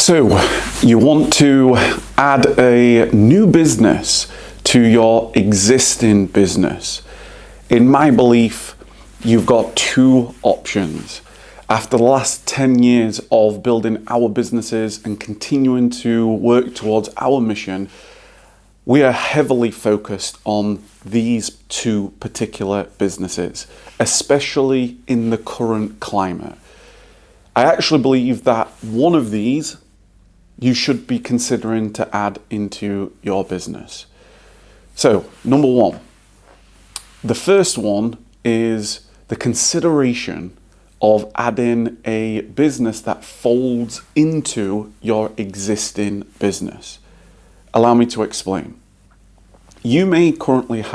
So, you want to add a new business to your existing business. In my belief, you've got two options. After the last 10 years of building our businesses and continuing to work towards our mission, we are heavily focused on these two particular businesses, especially in the current climate. I actually believe that one of these you should be considering to add into your business. So, number one, the first one is the consideration of adding a business that folds into your existing business. Allow me to explain. You may currently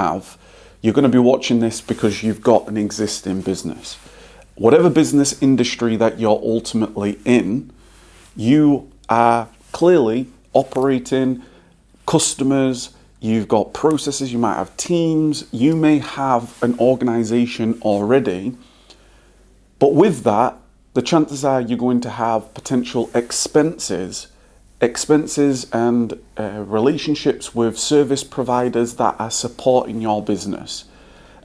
you're going to be watching this because you've got an existing business. Whatever business industry that you're ultimately in, you are clearly operating customers, you've got processes, you might have teams, you may have an organization already, but with that, the chances are you're going to have potential expenses and relationships with service providers that are supporting your business.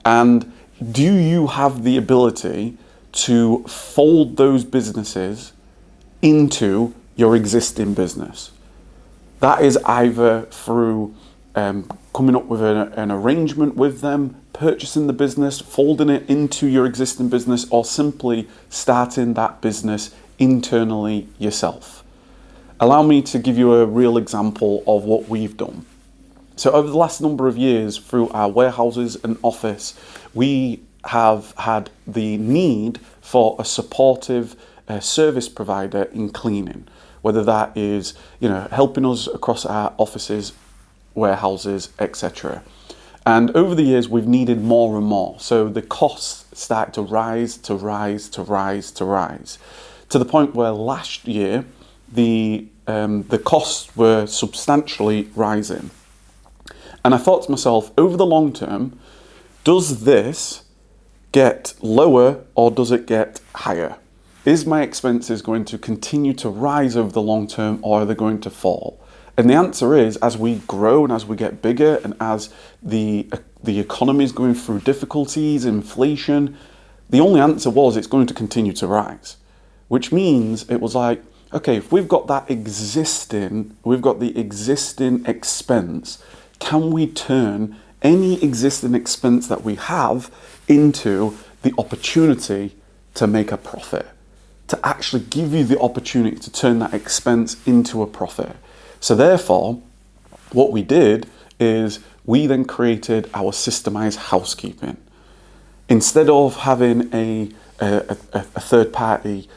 And do you have the ability to fold those businesses into your existing business? That is either through coming up with an arrangement with them, purchasing the business, folding it into your existing business, or simply starting that business internally yourself. Allow me to give you a real example of what we've done. So over the last number of years, through our warehouses and office, we have had the need for a supportive service provider in cleaning, whether that is helping us across our offices, warehouses, etc. And over the years, we've needed more and more. So the costs start to rise, to the point where last year the costs were substantially rising. And I thought to myself, over the long term, does this get lower or does it get higher? Is my expenses going to continue to rise over the long term, or are they going to fall? And the answer is, as we grow and as we get bigger and as the economy is going through difficulties, inflation, the only answer was it's going to continue to rise. Which means it was like, okay, if we've got the existing expense, can we turn any existing expense that we have into the opportunity to make a profit? To actually give you the opportunity to turn that expense into a profit. So therefore, what we did is we then created our Systemise housekeeping. Instead of having a third-party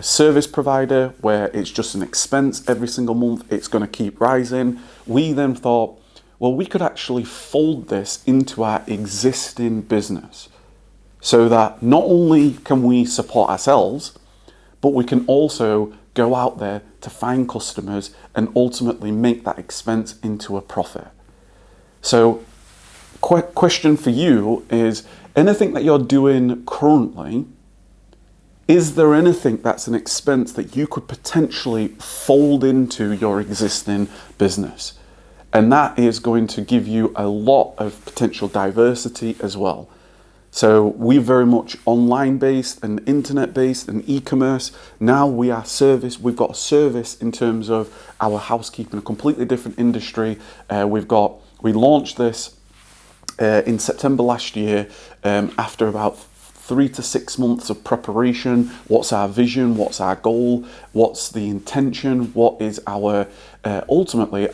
service provider where it's just an expense every single month, it's going to keep rising, we then thought, well, we could actually fold this into our existing business so that not only can we support ourselves, but we can also go out there to find customers and ultimately make that expense into a profit. So, question for you is, anything that you're doing currently, is there anything that's an expense that you could potentially fold into your existing business? And that is going to give you a lot of potential diversity as well. So we're very much online based and internet based and e-commerce. Now we've got a service in terms of our housekeeping, a completely different industry. We launched this in September last year after about 3 to 6 months of preparation. What's our vision? What's our goal? What's the intention? What is our ultimately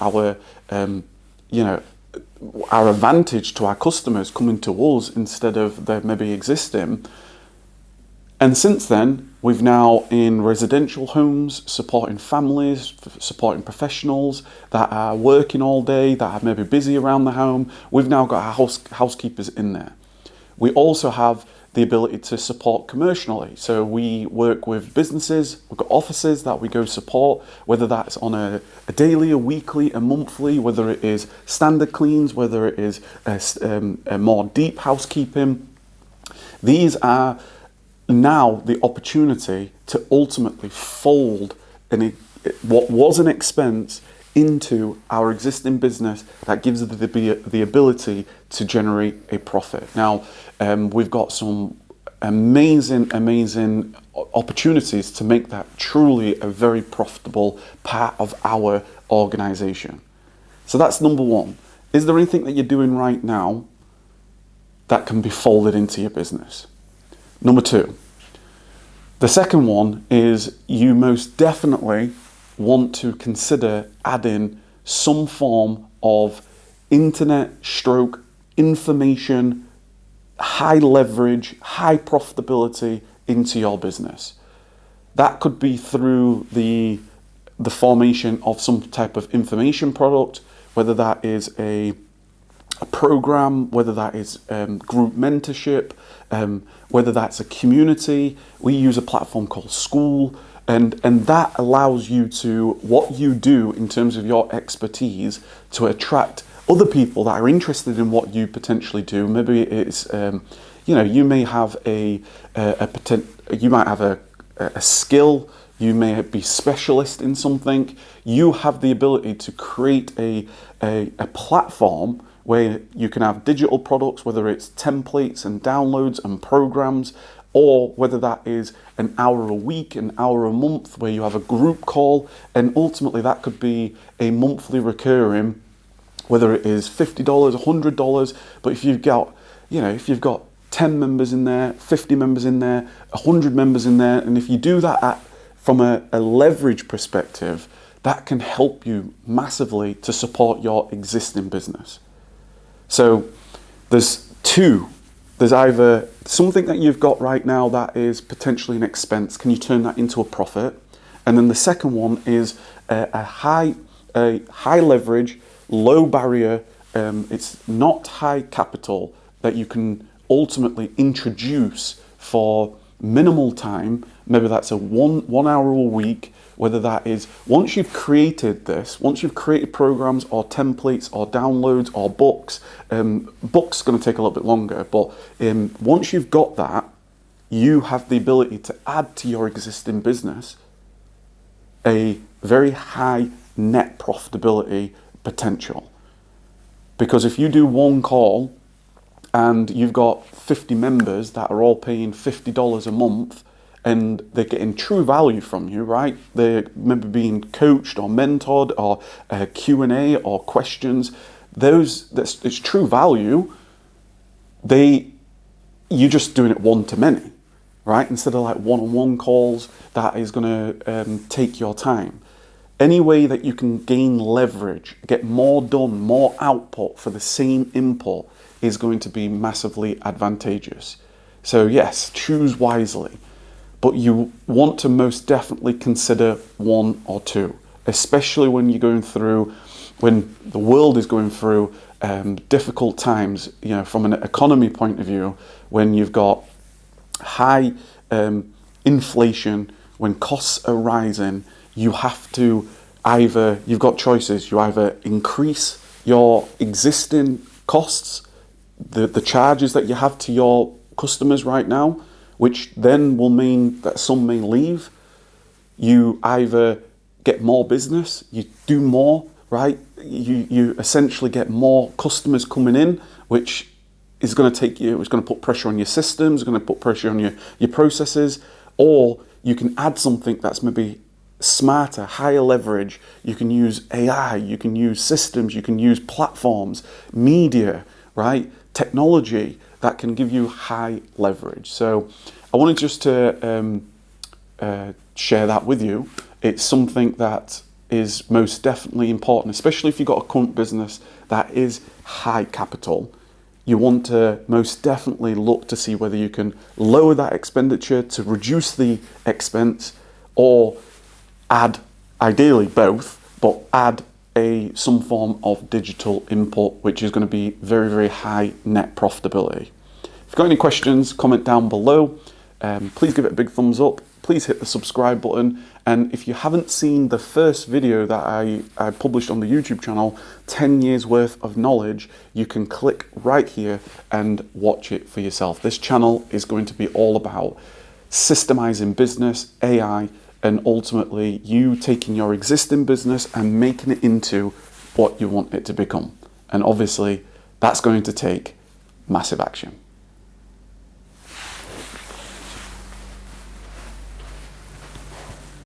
our advantage to our customers coming to us instead of them maybe existing? And since then, we've now in residential homes, supporting families, supporting professionals that are working all day, that are maybe busy around the home. We've now got our housekeepers in there. We also have the ability to support commercially. So we work with businesses, we've got offices that we go support, whether that's on a daily, a weekly, a monthly, whether it is standard cleans, whether it is a more deep housekeeping. These are now the opportunity to ultimately fold what was an expense into our existing business that gives us the ability to generate a profit. Now, we've got some amazing opportunities to make that truly a very profitable part of our organization. So that's number one. Is there anything that you're doing right now that can be folded into your business? Number two, the second one is you most definitely want to consider adding some form of internet stroke information, high leverage, high profitability into your business. That could be through the formation of some type of information product, whether that is a program, whether that is group mentorship, whether that's a community. We use a platform called School, and that allows you to, what you do in terms of your expertise, to attract other people that are interested in what you potentially do. Maybe it's, you may have you might have a skill, you may be specialist in something. You have the ability to create a platform where you can have digital products, whether it's templates and downloads and programs, or whether that is an hour a week, an hour a month, where you have a group call, and ultimately that could be a monthly recurring, whether it is $50, $100, but if you've got 10 members in there, 50 members in there, 100 members in there, and if you do that from a leverage perspective, that can help you massively to support your existing business. So there's two. There's either something that you've got right now that is potentially an expense. Can you turn that into a profit? And then the second one is a high leverage, low barrier. It's not high capital that you can ultimately introduce for minimal time. Maybe that's a one hour a week. Whether that is, once you've created programs or templates or downloads or books, books going to take a little bit longer, but once you've got that, you have the ability to add to your existing business a very high net profitability potential. Because if you do one call and you've got 50 members that are all paying $50 a month, and they're getting true value from you, right? They're maybe being coached or mentored or Q&A or questions. It's true value. You're just doing it one to many, right? Instead of like one-on-one calls, that is going to take your time. Any way that you can gain leverage, get more done, more output for the same input is going to be massively advantageous. So yes, choose wisely. But you want to most definitely consider one or two, especially when when the world is going through difficult times, from an economy point of view, when you've got high inflation, when costs are rising, you've got choices. You either increase your existing costs, the charges that you have to your customers right now, which then will mean that some may leave. You either get more business, you do more, right? You essentially get more customers coming in, which is going to put pressure on your systems, going to put pressure on your processes, or you can add something that's maybe smarter, higher leverage. You can use AI, you can use systems, you can use platforms, media, right? Technology that can give you high leverage. So I wanted just to share that with you. It's something that is most definitely important, especially if you've got a current business that is high capital. You want to most definitely look to see whether you can lower that expenditure to reduce the expense, or add, ideally both, but add some form of digital input, which is going to be very, very high net profitability. If you've got any questions, comment down below. Please give it a big thumbs up. Please hit the subscribe button. And if you haven't seen the first video that I published on the YouTube channel, 10 years worth of knowledge, you can click right here and watch it for yourself. This channel is going to be all about systemizing business, AI, and ultimately you taking your existing business and making it into what you want it to become. And obviously, that's going to take massive action.